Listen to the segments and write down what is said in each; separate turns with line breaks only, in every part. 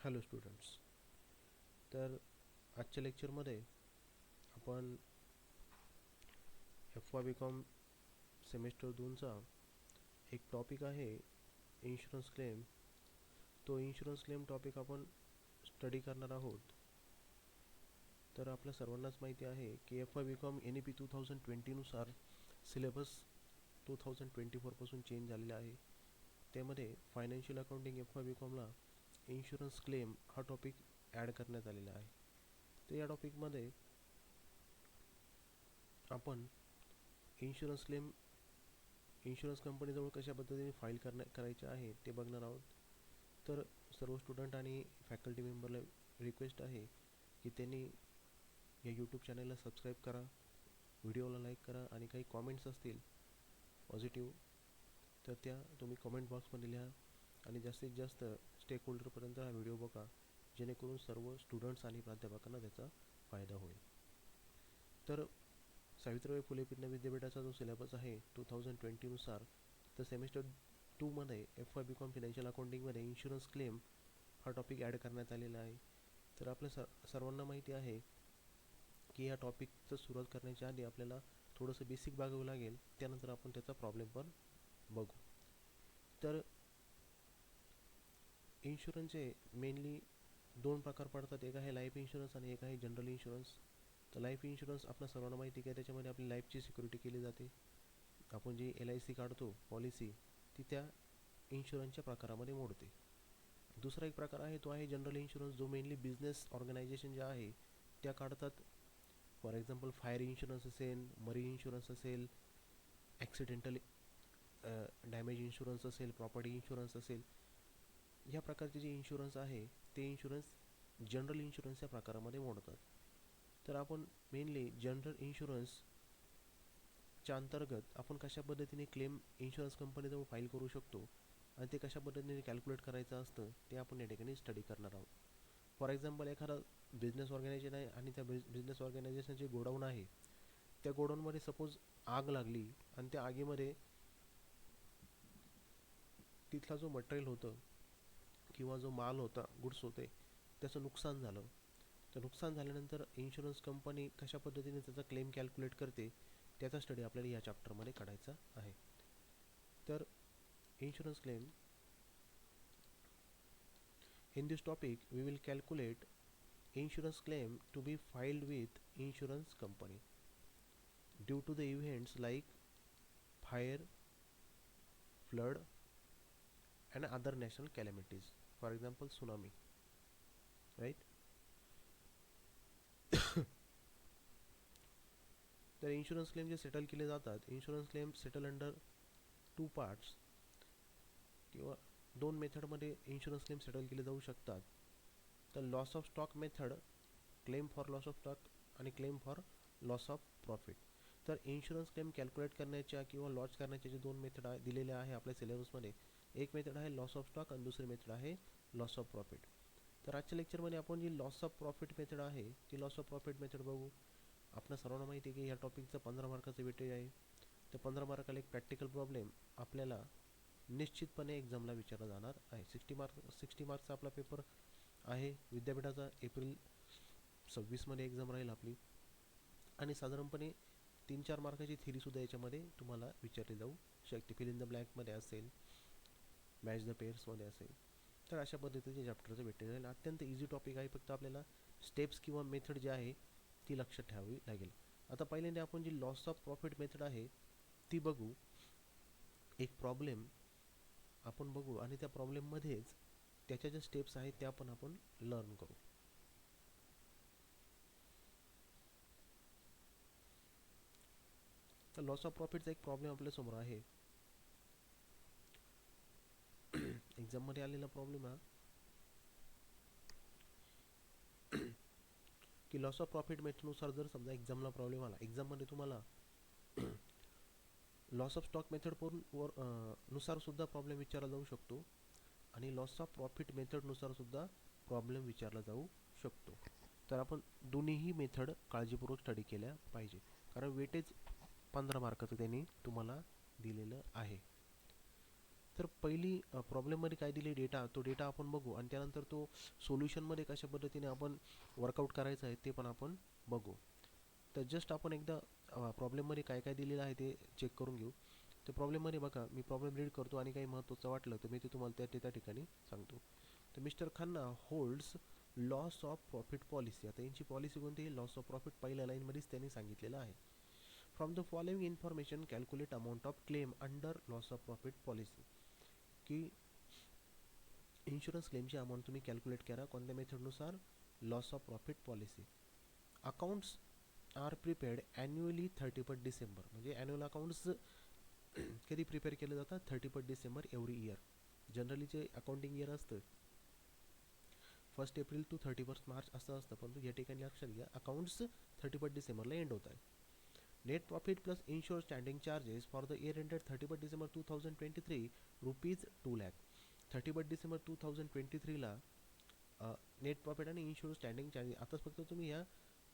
Hello students. तर आजच्या लेक्चरमध्ये आपण F Y B com semester 2चा एक टॉपिक आहे इन्शुरन्स क्लेम. तो इन्शुरन्स क्लेम टॉपिक आपण स्टडी करणार आहोत. तर आपल्या सर्वांनाच माहिती आहे की F Y B com N E P 2020नुसार सिलेबस 2024पासून चेंज झालेला आहे. त्यामध्ये financial accounting F Y B कॉमला इन्शुरन्स क्लेम हा टॉपिक ॲड करण्यात आलेला आहे. तर या टॉपिकमध्ये आपण इन्शुरन्स क्लेम इन्शुरन्स कंपनीजवळ कशा पद्धतीने फाईल करायचे आहे ते बघणार आहोत. तर सर्व स्टुडंट आणि फॅकल्टी मेंबरला रिक्वेस्ट आहे की त्यांनी या यूट्यूब चॅनलला सबस्क्राईब करा, व्हिडिओला लाईक करा आणि काही कॉमेंट्स असतील पॉझिटिव्ह तर त्या तुम्ही कॉमेंट बॉक्समध्ये लिहा आणि जास्तीत जास्त स्टेक होल्डरपर्यंत हा व्हिडिओ बघा, जेणेकरून सर्व स्टुडंट्स आणि प्राध्यापकांना त्याचा फायदा होईल. तर सावित्रीबाई फुले पूर्ण विद्यापीठाचा जो सिलेबस आहे 2020नुसार, तर सेमिस्टर 2मध्ये F Y B com financial अकाउंटिंगमध्ये इन्शुरन्स क्लेम हा टॉपिक ॲड करण्यात आलेला आहे. तर आपल्या सर्वांना माहिती आहे की या टॉपिकचं सुरुवात करण्याच्या आधी आपल्याला थोडंसं बेसिक बघावं लागेल, त्यानंतर आपण त्याचा प्रॉब्लेम पण बघू. तर इन्शुरन्सचे मेनली दोन प्रकार पडतात. एक आहे लाईफ इन्शुरन्स आणि एक आहे जनरल इन्शुरन्स. तर लाईफ इन्शुरन्स आपल्या सर्वांना माहिती आहे, त्याच्यामध्ये आपली लाईफची सिक्युरिटी केली जाते. आपण जी LIC काढतो पॉलिसी, ती त्या इन्शुरन्सच्या प्रकारामध्ये मोडते. दुसरा एक प्रकार आहे तो आहे जनरल इन्शुरन्स, जो मेनली बिझनेस ऑर्गनायझेशन ज्या आहे त्या काढतात. फॉर एक्झाम्पल फायर इन्शुरन्स असेल, मरीन इन्शुरन्स असेल, ॲक्सिडेंटल डॅमेज इन्शुरन्स असेल, प्रॉपर्टी इन्शुरन्स असेल, ह्या प्रकारचे जे इन्शुरन्स आहे ते इन्शुरन्स जनरल इन्शुरन्सच्या प्रकारामध्ये मोडतात. तर आपण मेनली जनरल इन्शुरन्सच्या अंतर्गत आपण कशा पद्धतीने क्लेम इन्शुरन्स कंपनीजवळ फाईल करू शकतो आणि ते कशा पद्धतीने कॅल्क्युलेट करायचं असतं ते आपण या ठिकाणी स्टडी करणार आहोत. फॉर एक्झाम्पल एखादा बिझनेस ऑर्गनायझेशन आहे आणि त्या बिझनेस ऑर्गनायझेशनचे गोडाऊन आहे. त्या गोडाऊनमध्ये सपोज आग लागली आणि त्या आगीमध्ये तिथला जो मटेरियल होतं किंवा जो माल होता, गुड्स होते, त्याचं नुकसान झालं. तर नुकसान झाल्यानंतर इन्शुरन्स कंपनी कशा पद्धतीने त्याचा क्लेम कॅल्क्युलेट करते त्याचा स्टडी आपल्याला या चॅप्टरमध्ये काढायचा आहे. तर insurance claim, in this topic we will calculate insurance claim to be filed with insurance company due to the events like fire, flood and other national calamities, for example tsunami, right? तर insurance claim जे settle केले जातात, insurance claim settle under two parts किंवा दोन मेथडमध्ये insurance claim settle केले जाऊ शकतात. तर loss of stock method, claim for loss of stock आणि claim for loss of profit. तर इन्शुरन्स क्लेम कॅल्क्युलेट करण्याच्या किंवा लॉस करण्याचे जे दोन मेथड दिलेले आहे आपल्या सिलेबसमध्ये, एक मेथड आहे लॉस ऑफ स्टॉक आणि दुसरी मेथड आहे लॉस ऑफ प्रॉफिट. तर आजच्या लेक्चरमध्ये आपण जी लॉस ऑफ प्रॉफिट मेथड आहे ती लॉस ऑफ प्रॉफिट मेथड बघू. आपल्या सर्वांना माहिती आहे की या टॉपिकचं 15 मार्काचं वेटेज आहे. तर 15 मार्काला एक प्रॅक्टिकल प्रॉब्लेम आपल्याला निश्चितपणे एक्झामला विचारला जाणार आहे. 60 मार्क्सचा आपला पेपर आहे विद्यापीठाचा. एप्रिल 26मध्ये एक्झाम राहील आपली आणि साधारणपणे 3-4 मार्काची थिरीसुद्धा याच्यामध्ये तुम्हाला विचारली जाऊ शकते. फिल इन द ब्लँकमध्ये असेल, मॅच द पेअर्समध्ये असेल. तर अशा पद्धतीचे चॅप्टरचं वेटेज राहील. अत्यंत इझी टॉपिक आहे, फक्त आपल्याला स्टेप्स किंवा मेथड जी आहे ती लक्षात ठेवावी लागेल. आता पहिल्यांदा आपण जी लॉस ऑफ प्रॉफिट मेथड आहे ती बघू. एक प्रॉब्लेम आपण बघू आणि त्या प्रॉब्लेममध्येच त्याच्या ज्या स्टेप्स आहेत त्या पण आपण लर्न करू. तर लॉस ऑफ प्रॉफिटचा एक प्रॉब्लेम आपल्यासमोर आहे. एक्झाममध्ये आलेला प्रॉब्लेम हा की लॉस ऑफ प्रॉफिट मेथडनुसार जर समजा एक्झामला प्रॉब्लेम आला, एक्झाममध्ये तुम्हाला लॉस ऑफ स्टॉक मेथड नुसार सुद्धा प्रॉब्लेम विचारला जाऊ शकतो आणि लॉस ऑफ प्रॉफिट मेथडनुसार सुद्धा प्रॉब्लेम विचारला जाऊ शकतो. तर आपण दोन्हीही मेथड काळजीपूर्वक स्टडी केल्या पाहिजे, कारण वेटेज 15 मार्काचं त्यांनी तुम्हाला दिलेलं आहे. तर पहिली प्रॉब्लेममध्ये काय दिली डेटा, तो डेटा आपण बघू आणि त्यानंतर तो सोल्युशनमध्ये कशा पद्धतीने आपण वर्कआउट करायचं आहे ते पण आपण बघू. तर जस्ट आपण एकदा प्रॉब्लेममध्ये काय काय दिलेलं आहे ते चेक करून घेऊ. तर प्रॉब्लेममध्ये बघा, मी प्रॉब्लेम रीड करतो आणि काही महत्त्वाचं वाटलं तर मी ते तुम्हाला त्या ठिकाणी सांगतो. तर mister Khanna holds loss of profit policy. आता यांची पॉलिसी कोणती आहे? Loss of profit. पहिल्या लाईनमध्येच त्यांनी सांगितलेलं आहे. From the following information calculate amount of claim under loss of profit policy. की इन्शुरन्स क्लेमची अमाऊंट तुम्ही कॅल्क्युलेट करा कोणत्या मेथडनुसार? Loss of profit policy. Accounts are prepared annually 31 December. म्हणजे ॲन्युअल अकाउंट्स कधी प्रिपेअर केलं जातं? 31 डिसेंबर एव्हरी इयर. जनरली जे अकाउंटिंग इयर असतं 1 एप्रिल टू 31 मार्च असं असतं, परंतु या ठिकाणी लक्षात घ्या अकाउंट्स 31 डिसेंबरला एंड होत आहे. Net profit plus ensure standing charges for the year ended 31 December 2023 rupees 2 lakh. 31 December 2023ला नेट प्रॉफिट आणि इन्शुअर स्टँडिंग चार्जेस. आताच फक्त तुम्ही ह्या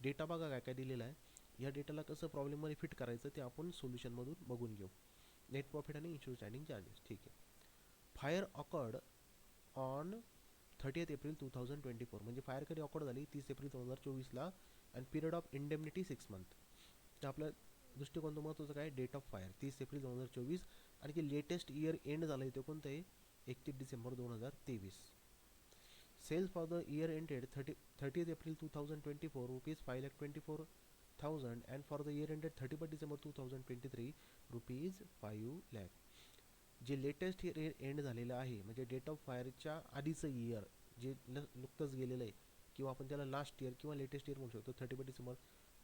डेटा बघा काय काय दिलेला आहे. या डेटाला कसं प्रॉब्लेममध्ये फिट करायचं ते आपण सोल्युशनमधून बघून घेऊ. नेट प्रॉफिट आणि इन्शुअर स्टँडिंग चार्जेस. ठीक आहे. Fire awkward on 30 April 2024. म्हणजे फायर कधी ऑकर्ड झाली? 30 एप्रिल 2024ला. आणि पिरियड ऑफ इंडेमनिटी 6 मंथ. तर आपल्या दृष्टिकोनातून महत्त्वाचं काय? Date of fire 30 April 2024. आणि जे लेटेस्ट इयर एंड झालं आहे ते कोणतं आहे? 31 December 2023. Sales for the year ended 30th April 2024 rupees 5,24,000 and for the year ended 31 December 2023 rupees 5 lakh. जे लेटेस्ट इयर एंड झालेलं आहे म्हणजे डेट ऑफ फायरच्या आधीचं इयर जे नुकतंच गेलेलं आहे किंवा आपण त्याला लास्ट इयर किंवा लेटेस्ट इयर म्हणू शकतो 31 डिसेंबर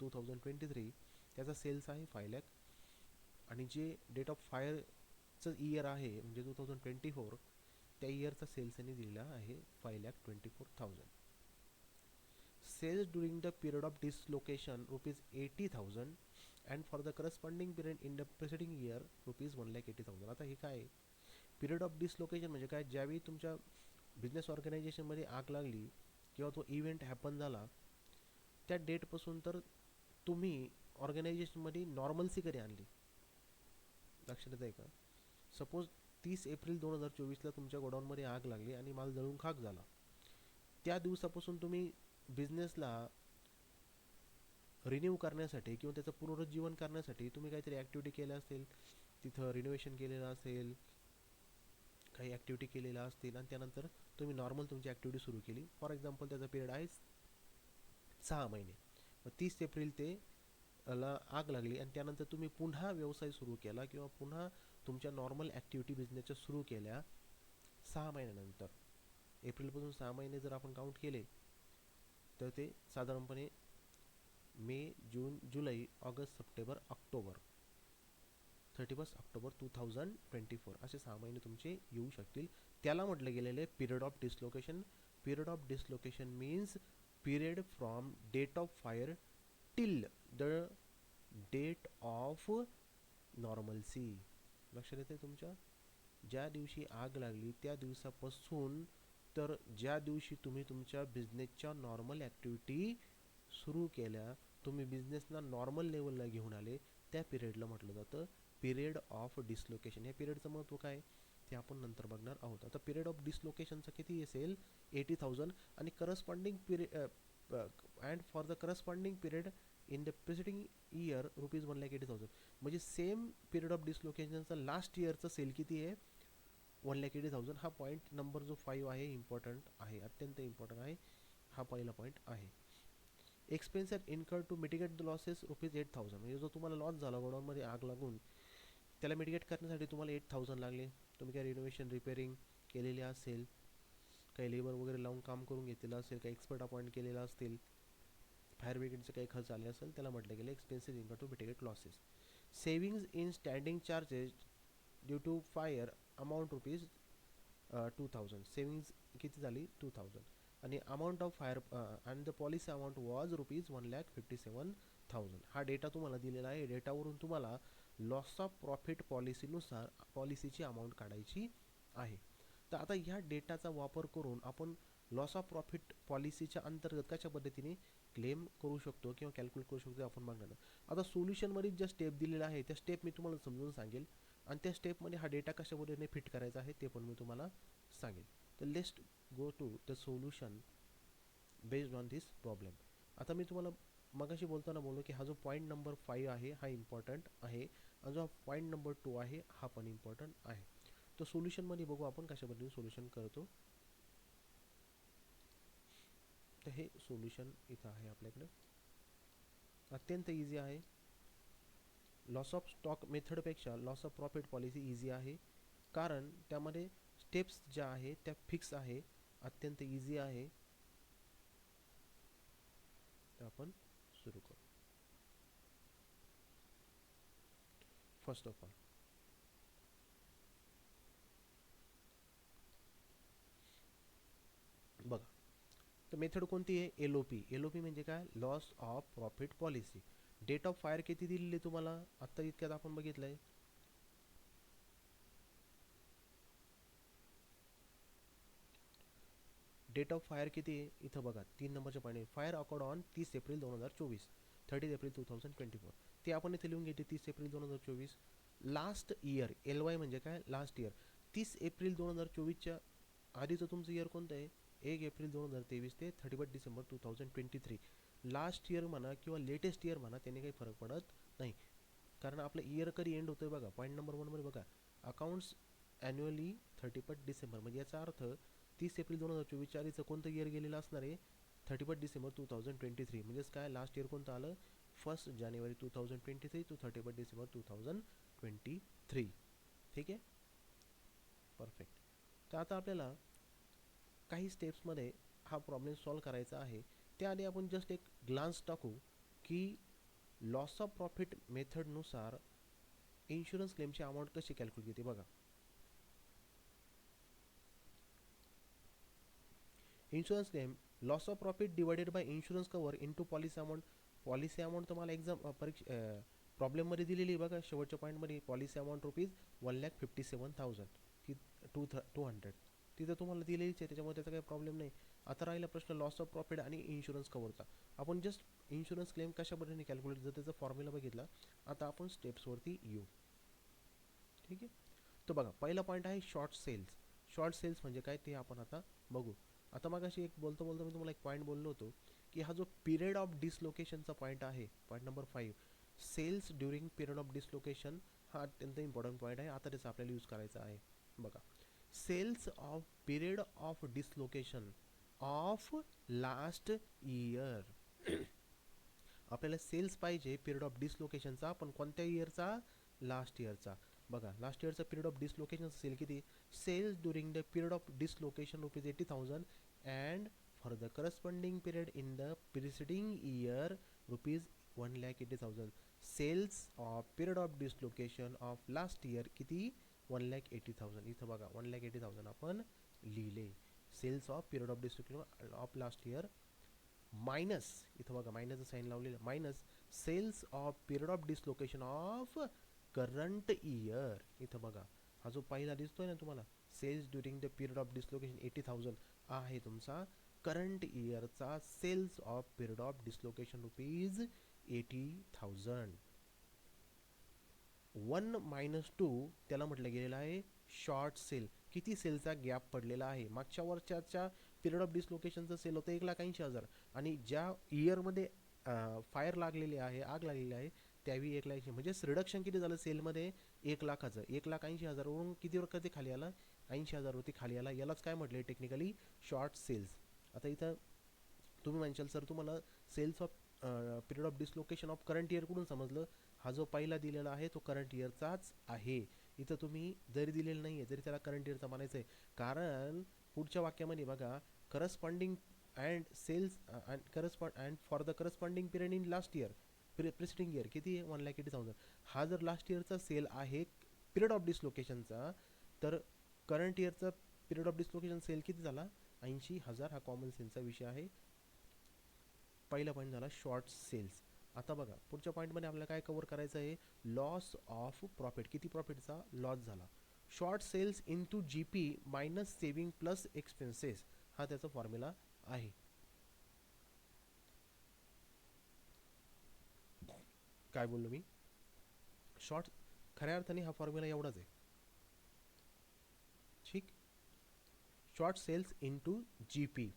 2023, त्याचा सेल्स आहे 5 लाख. आणि जे डेट ऑफ फायरचं इयर आहे म्हणजे 2024 त्या इयरचा सेल्स यांनी दिलेला आहे 5,24,000. Sales during the period of dislocation rupees 80,000 and for the corresponding period in the preceding year rupees 1,80,000. आता हे काय आहे? पिरियड ऑफ डिसलोकेशन म्हणजे काय? ज्यावेळी तुमच्या बिझनेस ऑर्गनायझेशनमध्ये आग लागली किंवा तो इव्हेंट हॅपन झाला त्या डेटपासून तर तुम्ही ऑर्गनायझेशनमध्ये नॉर्मल्सी कधी आणली? लक्षात येत आहे का? सपोज 30 एप्रिल 2024ला तुमच्या गोडाऊनमध्ये आग लागली आणि माल जळून खाक झाला. त्या दिवसापासून तुम्ही बिझनेसला रिन्यू करण्यासाठी किंवा त्याचं पुनरुज्जीवन करण्यासाठी तुम्ही काहीतरी ॲक्टिव्हिटी केल्या असेल, तिथं रिनोव्हेशन केलेलं असेल, काही ॲक्टिव्हिटी केलेल्या असतील आणि त्यानंतर तुम्ही नॉर्मल तुमची ॲक्टिव्हिटी सुरू केली. फॉर एक्झाम्पल त्याचा पिरियड आहे 6 महिने. मग 30 एप्रिल ते ला आग लागली आणि त्यानंतर तुम्ही पुन्हा व्यवसाय सुरू केला किंवा पुन्हा तुमच्या नॉर्मल ॲक्टिव्हिटी बिझनेसच्या सुरू केल्या 6 महिन्यानंतर. एप्रिलपासून 6 महिने जर आपण काउंट केले तर ते साधारणपणे मे, जून, जुलै, ऑगस्ट, सप्टेंबर, ऑक्टोबर, 31 ऑक्टोबर 2024 असे 6 महिने तुमचे येऊ शकतील. त्याला म्हटलं गेलेलं आहे period of dislocation. Period of dislocation means period from date of fire till the date of normalcy. लक्षात येते तुमच्या? ज्या दिवशी आग लागली त्या दिवसापासून तर ज्या दिवशी तुम्ही तुमच्या बिझनेसच्या नॉर्मल ॲक्टिव्हिटी सुरू केल्या, तुम्ही बिझनेसला नॉर्मल लेवलला घेऊन आले, त्या पिरियडला म्हटलं जातं पिरियड ऑफ डिसलोकेशन. या पिरियडचं महत्त्व काय ते आपण नंतर बघणार आहोत. आता पिरियड ऑफ डिसलोकेशनचा किती असेल? 80,000 आणि corresponding period and for the corresponding period in the preceding year rupees 1,80,000. म्हणजे सेम पिरियड ऑफ डिसलोकेशनचा लास्ट इयरचा सेल किती आहे? 1,80,000. हा पॉईंट नंबर जो 5 आहे इम्पॉर्टंट आहे, अत्यंत इम्पॉर्टंट आहे. हा पहिला पॉईंट आहे. Expenses incurred to mitigate the losses rupees 8,000. म्हणजे जो तुम्हाला लॉस झाला गोडाऊनमध्ये आग लागून त्याला मिटिगेट करण्यासाठी तुम्हाला 8,000 लागले. तुम्ही काय रिनोव्हेशन रिपेअरिंग केलेली असेल, काही लेबर वगैरे लावून काम करून घेतलेलं असेल, काही एक्सपर्ट अपॉइंट केलेला असतील, फायर ब्रिगेडचे काही खर्च आले असेल, त्याला म्हटलं गेलं expenses incurred to mitigate losses. Savings in standing charges due to fire amount rupees 2,000. Savings किती झाली? 2,000. आणि amount of fire and the policy amount was rupees 1,57,000. हा डेटा तुम्हाला दिलेला आहे. डेटावरून तुम्हाला लॉस ऑफ प्रॉफिट पॉलिसीनुसार पॉलिसीची अमाऊंट काढायची आहे. तर आता ह्या डेटाचा वापर करून आपण लॉस ऑफ प्रॉफिट पॉलिसीच्या अंतर्गत कशा पद्धतीने क्लेम करू शकतो किंवा कॅल्क्युलेट करू शकतो आपण बघणार. आता सोल्युशनमध्ये ज्या स्टेप दिलेल्या आहे त्या स्टेप मी तुम्हाला समजून सांगेल. आणि त्या स्टेपमध्ये हा डेटा कशा पद्धतीने फिट करायचा आहे ते पण मी तुम्हाला सांगेल. तर let's go to the solution based on this problem. आता मी तुम्हाला मगाशी बोलताना बोललो की हा जो पॉईंट नंबर 5 आहे हा इम्पॉर्टंट आहे आणि जो पॉईंट नंबर 2 आहे हा पण इम्पॉर्टंट आहे. तर सोल्युशनमध्ये बघू आपण कशा पद्धतीने सोल्युशन करतो. तर हे सोल्युशन इथं आहे आपल्याकडे, अत्यंत इझी आहे. लॉस ऑफ स्टॉक मेथडपेक्षा loss of profit policy easy आहे, कारण त्यामध्ये स्टेप्स ज्या आहेत त्या फिक्स आहे, अत्यंत इझी आहे. तर आपण सुरू करू. फर्स्ट ऑफ ऑल बघा, तर मेथड कोणती आहे? LOP. LOP म्हणजे काय? Loss of profit policy. Date of fire किती दिलेली तुम्हाला आत्ता इतक्यात आपण बघितलंय. डेट ऑफ फायर किती आहे इथं बघा, 3 नंबरच्या point. Fire accord on 30 April 2024, 30 April 2024. ते आपण इथे लिहून घेते 30 एप्रिल 2024. लास्ट इयर, LY म्हणजे काय? Last year. 30 एप्रिल 2024च्या आधीचं तुमचं इयर कोणतं आहे? 1 एप्रिल 2023 ते 31 डिसेंबर 2023. लास्ट इयर म्हणा किंवा लेटेस्ट इयर म्हणा, त्याने काही फरक पडत नाही, कारण आपलं इयर कधी एंड होतोय बघा. पॉईंट नंबर 1 मध्ये बघा, अकाउंट्स ॲन्युअली 31 डिसेंबर, म्हणजे याचा अर्थ 30 एप्रिल 2024च्या आधीचं कोणतं इयर गेलेलं असणार आहे? 31 डिसेंबर 2023. म्हणजेच काय? लास्ट इयर कोणतं आलं? 1 जानेवारी 2023 टू 31 डिसेंबर 2023. ठीक आहे, परफेक्ट. तर आता आपल्याला काही स्टेप्समध्ये हा प्रॉब्लेम सॉल्व करायचा आहे. त्याआधी आपण जस्ट एक ग्लान्स टाकू की लॉस ऑफ प्रॉफिट मेथडनुसार इन्शुरन्स क्लेमची अमाऊंट कशी कॅल्क्युलेट केली. बघा, insurance claim loss of profit divided by insurance cover into policy amount. Policy amount तुम्हाला एक्झाम परीक्षा प्रॉब्लेममध्ये दिलेली बघा, शेवटच्या पॉईंटमध्ये पॉलिसी अमाऊंट रुपीज 1,57,000 की 200 तिथं तुम्हाला दिलेलीच आहे, त्याच्यामुळे त्याचा काही प्रॉब्लेम नाही. आता राहिला प्रश्न लॉस ऑफ प्रॉफिट आणि इन्शुरन्स कवरचा. आपण जस्ट इन्शुरन्स क्लेम कशा पद्धतीने कॅल्क्युलेट, जर त्याचा फॉर्म्युला बघितला. आता आपण स्टेप्सवरती येऊ. ठीक आहे, तर बघा, पहिला पॉईंट आहे शॉर्ट सेल्स. शॉर्ट सेल्स म्हणजे काय ते आपण आता बघू. आता मग अशी एक बोलतो बोलतो मी तुम्हाला एक पॉईंट बोललो होतो की हा जो पिरियड ऑफ डिसलोकेशनचा पॉईंट आहे, point number 5, sales during period of dislocation, हा अत्यंत इम्पॉर्टंट पॉईंट आहे. आता त्याचा आपल्याला यूज करायचा आहे. बघा, sales of period of dislocation of last year. आपल्याला सेल्स पाहिजे पिरियड ऑफ डिसलोकेशनचा, पण कोणत्या इयरचा? लास्ट इयरचा. बघा, लास्ट इयरचा पिरियड ऑफ डिसलोकेशन सेल किती? Sales during the period of dislocation rupees 80,000 and for the corresponding period in the preceding year rupees 1,80,000. Sales of period of dislocation of last year किती? 1,80,000. इथं बघा 1,80,000 आपण लिहिले. Sales of period of dislocation of last year minus, इथं बघा मायनसचं sign लावलेलं, minus sales of period of dislocation of current year. इथं बघा, हा जो पहिला दिसतोय ना तुम्हाला, sales during the period of dislocation 80,000, हा आहे तुमचा करंट इयरचा sales of period of dislocation rupees 80,000. 1 - 2 त्याला म्हटलं गेलेलं आहे शॉर्ट सेल. किती सेलचा गॅप पडलेला आहे? मागच्या वर्षाच्या पिरियड ऑफ डिसलोकेशनचं सेल होतं 1,80,000 आणि ज्या इयरमध्ये फायर लागलेली आहे, आग लागलेली आहे, त्यावेळी 1,80,000. म्हणजेच रिडक्शन किती झालं सेलमध्ये? 1,00,000. 1,80,000वरून कितीवर कधी खाली आला? 80,000वरती खाली आला. यालाच काय म्हटलं टेक्निकली? Short cells. आता इथं तुम्ही म्हणशाल सर तुम्हाला sales of period of dislocation of current year कुठून समजलं? हा जो पहिला दिलेला आहे तो करंट इयरचाच आहे. इथं तुम्ही जरी दिलेलं नाही आहे तरी त्याला करंट इयरचा म्हणायचं आहे, कारण पुढच्या वाक्यामध्ये बघा, corresponding and sales and for the corresponding period in last year, preceding year किती आहे? 1,80,000. हा जर लास्ट इयरचा सेल आहे पिरियड ऑफ डिसलोकेशनचा, तर करंट इयरचा पिरियड ऑफ डिसलोकेशन सेल किती झाला? 80,000. हा कॉमन सेन्सचा विषय आहे. पहिला पॉईंट झाला शॉर्ट सेल्स. आता बघा, पुढच्या पॉईंटमध्ये आपल्याला काय कव्हर करायचं आहे? Loss of profit. किती प्रॉफिटचा लॉस झाला? Short sales into GP minus saving plus expenses, हा त्याचा फॉर्म्युला आहे. काय बोललो मी? शॉर्ट खऱ्या अर्थाने हा फॉर्म्युला एवढाच आहे. ठीक. Short sales into GP.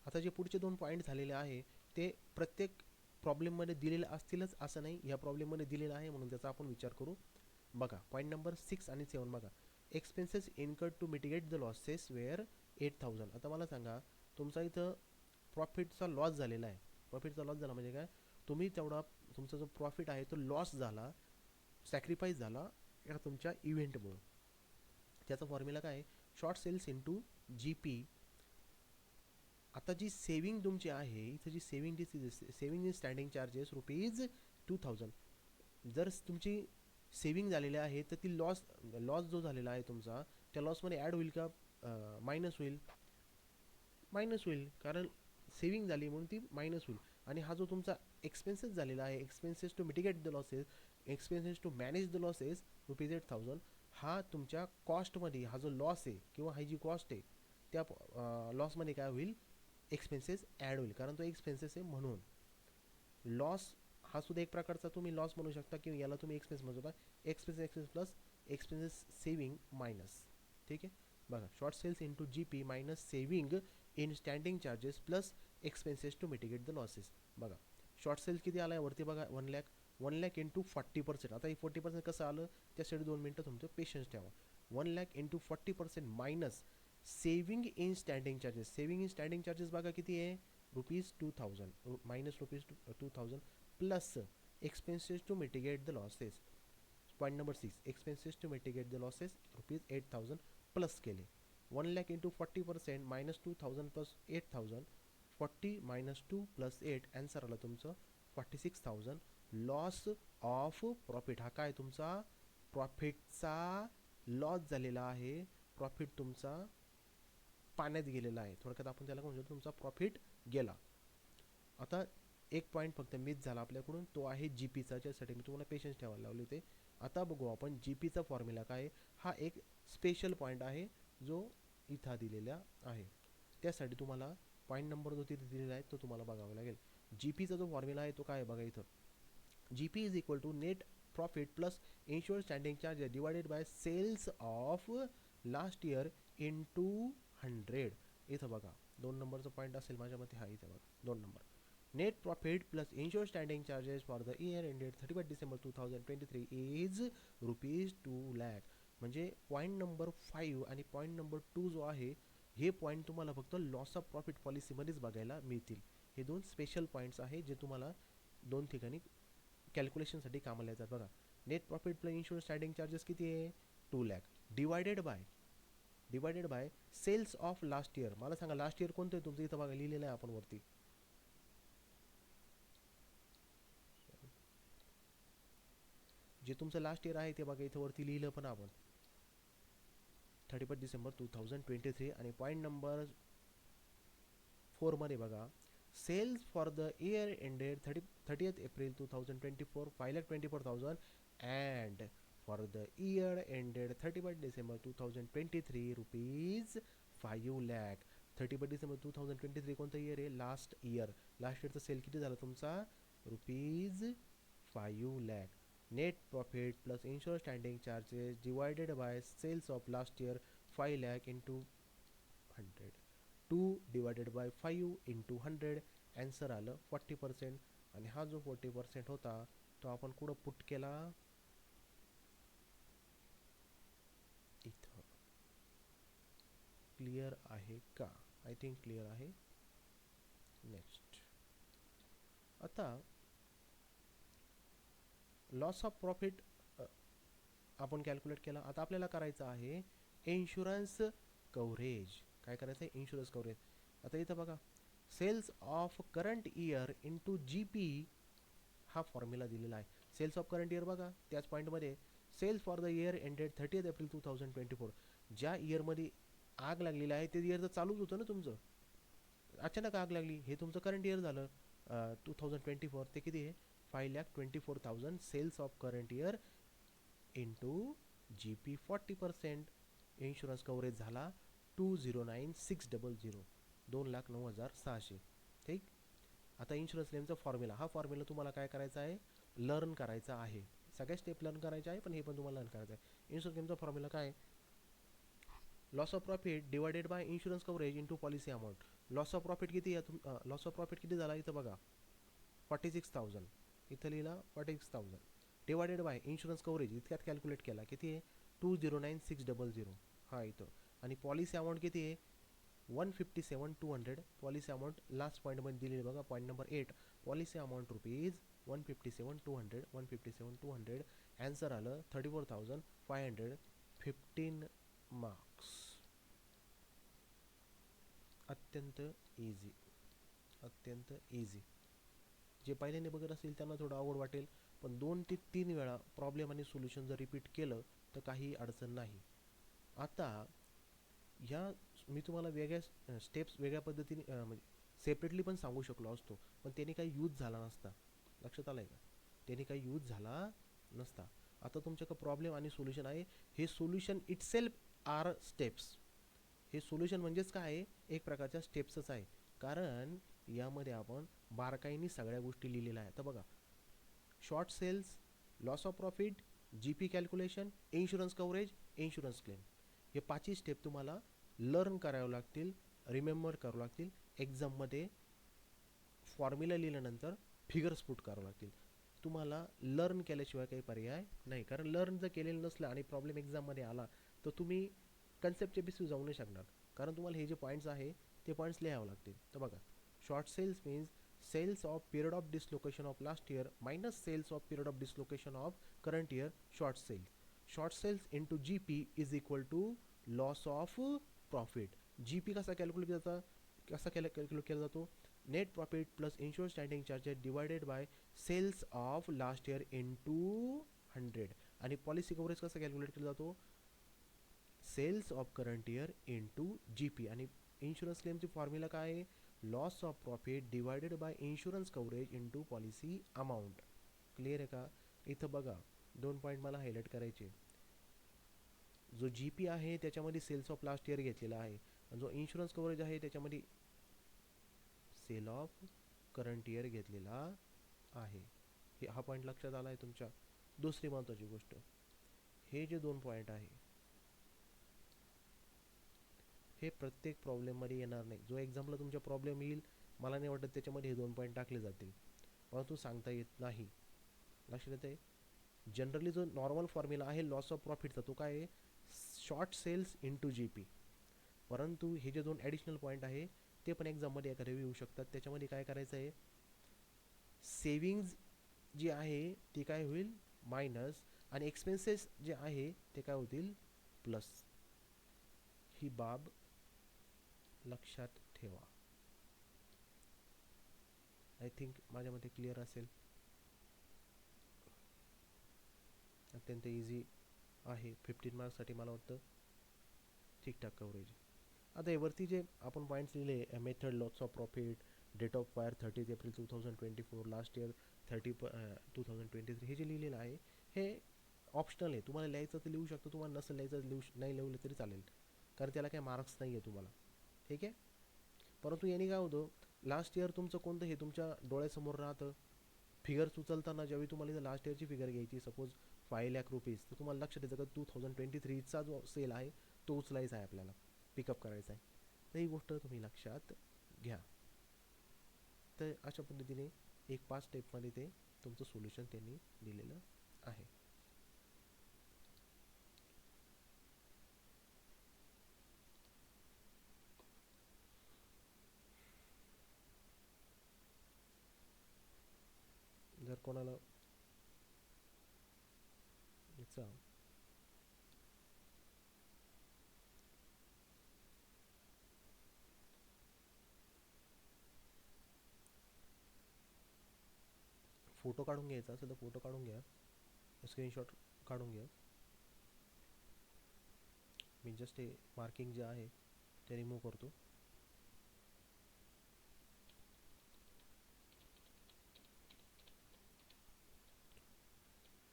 आता जे पुढचे 2 पॉईंट झालेले आहे ते प्रत्येक प्रॉब्लेममध्ये दिलेले असतीलच असं नाही. या प्रॉब्लेममध्ये दिलेलं आहे म्हणून त्याचा आपण विचार करू. बघा पॉईंट नंबर 6 आणि 7 बघा. Expenses incurred to mitigate the losses were 8000. आता मला सांगा तुमचा इथं प्रॉफिटचा लॉस झालेला आहे. प्रॉफिटचा लॉस झाला म्हणजे काय, तुम्ही तेवढा तुमचा जो प्रॉफिट आहे तो लॉस झाला, सॅक्रिफाईस झाला या तुमच्या इव्हेंटमुळं. त्याचा फॉर्म्युला काय आहे, शॉर्ट सेल्स इंटू GP. आता जी सेविंग तुमची आहे इथं जी saving saving in standing charges ₹2000. जर तुमची सेविंग झालेली आहे तर ती लॉस जो झालेला आहे तुमचा त्या लॉसमध्ये ॲड होईल का मायनस होईल? मायनस होईल, कारण सेविंग झाली म्हणून ती मायनस होईल. आणि हा जो तुमचा एक्सपेन्सेस झालेला आहे, expenses to mitigate the losses, expenses to manage the losses ₹8000, हा तुमच्या कॉस्टमध्ये हा जो लॉस आहे किंवा ही जी कॉस्ट आहे त्या लॉसमध्ये काय होईल, एक्सपेन्सेस ॲड होईल, कारण तो एक्सपेन्सेस आहे म्हणून. लॉस हा सुद्धा एक प्रकारचा तुम्ही लॉस म्हणू शकता किंवा याला तुम्ही एक्सपेन्स म्हणू शकता. Expense plus expenses saving minus. ठीक आहे. बघा short sales into GP minus saving in standing charges plus expenses to mitigate the losses. बघा शॉर्ट सेल्स किती आला आहे वरती बघा 1 लाख. 1 लाख इंटू 40%. आता हे 40% कसं आलं त्यासाठी 2 मिनटं तुमचं पेशन्स ठेवा. 1 lakh into 40% minus saving in standing charges. Saving in standing charges बघा किती आहे, ₹2000 minus ₹2000 plus expenses to mitigate the losses. Point number 6, expenses to mitigate the losses ₹8000 plus केले. 1 lakh into 40% minus 2000 plus 8000. 40 minus 2 plus 8 answer आला तुमचं 46,000. Loss of profit. हा काय तुमचा प्रॉफिटचा loss झालेला आहे. प्रॉफिट तुमचा पाण्यात गेलेला आहे. थोडक्यात आपण त्याला म्हणतो तुमचा प्रॉफिट गेला. आता एक पॉईंट फक्त मिस झाला आपल्याकडून, तो आहे GPचा, ज्यासाठी मी तुम्हाला पेशन्स ठेवायला लावले होते. आता बघू आपण GPचा फॉर्म्युला काय. हा एक स्पेशल पॉईंट आहे जो इथं दिलेला आहे. त्यासाठी तुम्हाला पॉईंट नंबर जो तिथे दिलेला आहे तो तुम्हाला बघावा लागेल. GPचा जो फॉर्म्युला आहे तो काय आहे बघा इथं. GP is equal to net profit plus ensure standing charges divided by sales of last year into 100. इथं बघा 2 नंबरचा पॉईंट असेल माझ्या मते, हा इथं बघा 2 number. Net profit plus ensure standing charges for the year ended 31 December 2023 is ₹2 lakh. म्हणजे पॉईंट नंबर 5 आणि पॉईंट नंबर 2 जो आहे हे पॉईंट तुम्हाला फक्त लॉस ऑफ प्रॉफिट पॉलिसीमध्येच बघायला मिळतील. हे 2 स्पेशल पॉईंट्स आहे जे तुम्हाला 2 ठिकाणी कॅल्क्युलेशनसाठी कामाला येतात. बघा net profit plus ensure standing charges किती आहे 2 lakh divided by sales of last year. मला सांगा लास्ट इयर कोणतं आहे तुमचं, इथं बघा लिहिलेलं आहे आपण वरती. जे तुमचं लास्ट इयर आहे ते बघा इथं वरती लिहिलं पण आपण 31 डिसेंबर 2023. आणि पॉईंट नंबर 4 मध्ये बघा sales for the year ended 30th April 2024 5,24,000 and for the year ended 31 December 2023 ₹5 lakh. 31 December 2023 कोणतं इयर आहे, लास्ट इयरचा सेल किती झाला तुमचा ₹5 lakh. Net profit plus ensure standing charges divided by sales of last year 5 lakh into 100. 2 divided by 5 into 100 answer आलं 40%. आणि हा जो 40% होता तो आपण कुठं पुट केला, इथं. क्लिअर आहे का? आय थिंक क्लिअर आहे. नेक्स्ट आता लॉस ऑफ प्रॉफिट आपण कॅल्क्युलेट केला. आता आपल्याला करायचं आहे इन्शुरन्स कव्हरेज. काय करायचं आहे, इन्शुरन्स कव्हरेज. आता इथं बघा sales of current year into GP हा फॉर्म्युला दिलेला आहे. सेल्स ऑफ करंट इयर बघा त्याच पॉईंटमध्ये sales for the year ended 30th April 2024. ज्या इयरमध्ये आग लागलेली आहे ते इयर तर चालूच होतं ना तुमचं, अचानक आग लागली, हे तुमचं करंट इयर झालं 2024. ते किती आहे 5,24,000 sales of current year into GP 40%. Insurance coverage झाला 209,600 2,09,600. ठीक. आता इन्शुरन्स क्लेमचा फॉर्म्युला, हा फॉर्म्युला तुम्हाला काय करायचा आहे, लर्न करायचा आहे. सगळ्या स्टेप लर्न करायचे आहे, पण हे पण तुम्हाला लर्न करायचं आहे. इन्शुरन्स क्लेमचा फॉर्म्युला काय आहे? Loss of profit divided by insurance coverage into policy amount. Loss of profit किती आहे? लॉस ऑफ प्रॉफिट किती झाला इथं बघा, 46,000. इथं लिहिला 46,000 डिवायडेड बाय इन्शुरन्स कव्हरेज इतक्यात कॅल्क्युलेट केला, किती आहे? 209,600 हा इथं. आणि पॉलिसी अमाऊंट किती आहे? 157,200. पॉलिसी अमाऊंट लास्ट पॉईंटमध्ये दिलेली बघा, point number 8. Policy amount rupees 157,200. 157,200 answer आलं 34,500. 15 मार्क्स. अत्यंत इझी, अत्यंत इझी. जे पहिल्यांदा बघत असतील त्यांना थोडं अवघड वाटेल, पण 2 ते 3 वेळा प्रॉब्लेम आणि सोल्युशन जर रिपीट केलं तर काही अडचण नाही. आता ह्या मी तुम्हाला वेगळ्या स्टेप्स वेगळ्या पद्धतीने म्हणजे सेपरेटली पण सांगू शकलो असतो, पण त्याने काही यूज झाला नसता. लक्षात आलं आहे का? त्याने काही यूज झाला नसता. आता तुमच्याकडे प्रॉब्लेम आणि सोल्युशन आहे. हे सोल्युशन इटसेल्फ आर स्टेप्स. हे सोल्युशन म्हणजेच काय आहे? एक प्रकारच्या स्टेप्सच आहे, कारण यामध्ये आपण बारकाईने सगळ्या गोष्टी लिहिलेल्या आहेत. तर बघा, short sales, loss of profit, G P calculation, insurance coverage, insurance claim, हे 5ही स्टेप तुम्हाला लर्न करावं लागतील, रिमेंबर करावं लागतील. एक्झाममध्ये फॉर्म्युला लिहिल्यानंतर फिगर्स पुट करावं लागतील. तुम्हाला लर्न केल्याशिवाय काही पर्याय नाही, कारण लर्न जर केलेलं नसलं आणि प्रॉब्लेम एक्झाममध्ये आला तर तुम्ही कन्सेप्टच्या बेसिस जाऊ नाही शकणार, कारण तुम्हाला हे जे पॉईंट्स आहे ते पॉईंट्स लिहावं लागतील. तर बघा, short sales means sales of period of dislocation of last year minus sales of period of dislocation of current year, short sales. Short sales into GP is equal to loss of profit. GP कसा calculate जाता, कसा calculate केला जातो? Net profit plus insurance standing charges divided by sales of last year into 100. आणि policy coverage कसा calculate केला जातो? Sales of current year into GP. आणि इन्शुरन्स क्लेमची फॉर्म्युला काय आहे? Loss of profit divided by insurance coverage into policy amount. Clear आहे का? इथं बघा, 2 पॉईंट मला हायलाईट करायचे. जो GP आहे त्याच्यामध्ये सेल्स ऑफ लास्ट इयर घेतलेला आहे, आणि जो इन्शुरन्स कव्हरेज आहे त्याच्यामध्ये सेल ऑफ करंट इयर घेतलेला आहे. हा पॉईंट लक्षात आला आहे तुमच्या? दुसरी महत्त्वाची गोष्ट, हे जे 2 पॉईंट आहे हे प्रत्येक प्रॉब्लेममध्ये येणार नाही. जो एक्झाम्पल तुमच्या प्रॉब्लेम येईल, मला नाही वाटत त्याच्यामध्ये हे 2 पॉईंट टाकले जातील, परंतु सांगता येत नाही. लक्षात येत आहे? जनरली जो नॉर्मल फॉर्म्युला आहे लॉस ऑफ प्रॉफिटचा तो काय आहे? Short sales into GP. परंतु हे जे 2 ॲडिशनल पॉईंट आहे ते पण एक्झाममध्ये एखाद्या येऊ शकतात. त्याच्यामध्ये काय करायचं आहे? सेविंग्ज जी आहे ती काय होईल? मायनस, आणि एक्सपेन्सेस जे आहे ते काय होतील? प्लस. ही बाब लक्षात ठेवा. आय थिंक माझ्या मते क्लिअर असेल. अत्यंत इझी आहे. 15 मार्क्ससाठी मला वाटतं ठीकठाक कव्हरेज. आता हे वरती जे आपण पॉईंट्स लिहिले, method, loss of profit, date of fire 30 April 2024, last year 2023, हे जे लिहिलेलं आहे हे ऑप्शनल आहे. तुम्हाला लिहायचं तर लिहू शकतो, तुम्हाला नसेल लिहायचं नाही लिहिलं तरी चालेल, कारण त्याला काही मार्क्स नाही आहे तुम्हाला. ठीक आहे? परंतु याने काय होतं, लास्ट इयर तुमचं कोणतं हे तुमच्या डोळ्यासमोर राहतं. फिगर्स उचलताना ज्यावेळी तुम्हाला इथं लास्ट इयरची फिगर घ्यायची, सपोज 5 लाख रुपीज, तर तुम्हाला लक्षात येतं का 2023चा जो सेल आहे तो उचलायचा आहे, आपल्याला पिकअप करायचा आहे. तर ही गोष्ट तुम्ही लक्षात घ्या. तर अशा पद्धतीने एक 5 स्टेपमध्ये ते तुमचं सोल्युशन त्यांनी दिलेलं आहे. जर कोणाला याचा फोटो काढून घ्यायचा असेल तर फोटो काढून घ्या, स्क्रीनशॉट काढून घ्या. मी जस्ट हे मार्किंग जे आहे ते रिमूव्ह करतो.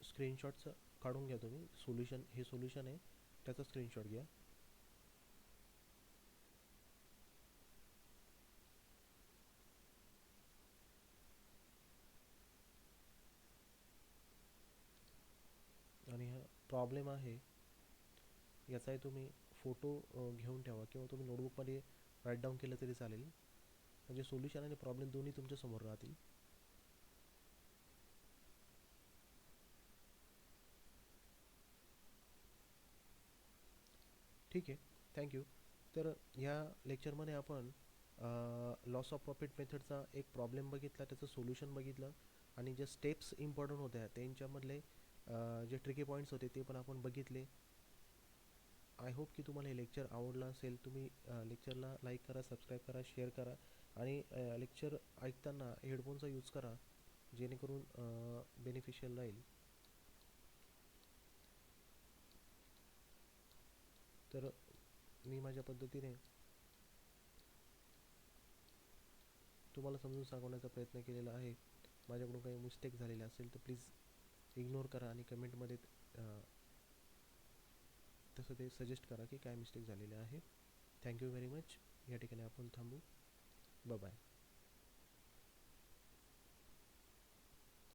स्क्रीनशॉटचं काढून घ्या तुम्ही. सोल्युशन, हे सोल्युशन आहे त्याचा स्क्रीनशॉट घ्या. प्रॉब्लेम आहे याचाही तुम्ही फोटो घेऊन ठेवा किंवा तुम्ही नोटबुकमध्ये राईट डाऊन केलं तरी चालेल. म्हणजे सोल्युशन आणि प्रॉब्लेम दोन्ही तुमच्या समोर राहतील. ठीक आहे, थँक्यू. तर ह्या लेक्चरमध्ये आपण लॉस ऑफ प्रॉफिट मेथडचा एक प्रॉब्लेम बघितला, त्याचं सोल्युशन बघितलं आणि ज्या स्टेप्स इम्पॉर्टंट होत्या त्यांच्यामधले जे ट्रिकी पॉईंट्स होते ते पण आपण बघितले. आय होप की तुम्हाला हे लेक्चर आवडलं असेल. तुम्ही लेक्चरला लाईक करा, सबस्क्राईब करा, शेअर करा आणि लेक्चर ऐकताना हेडफोनचा यूज करा जेणेकरून बेनिफिशियल राहील. तर मी माझ्या पद्धतीने तुम्हाला समजून सांगण्याचा प्रयत्न केलेला आहे. माझ्याकडून काही मिस्टेक झालेले असेल तर प्लीज इग्नोर करा आणि कमेंटमध्ये तसं ते सजेस्ट करा की काय मिस्टेक झालेले आहे. Thank you very much. या ठिकाणी आपण थांबू. बाय.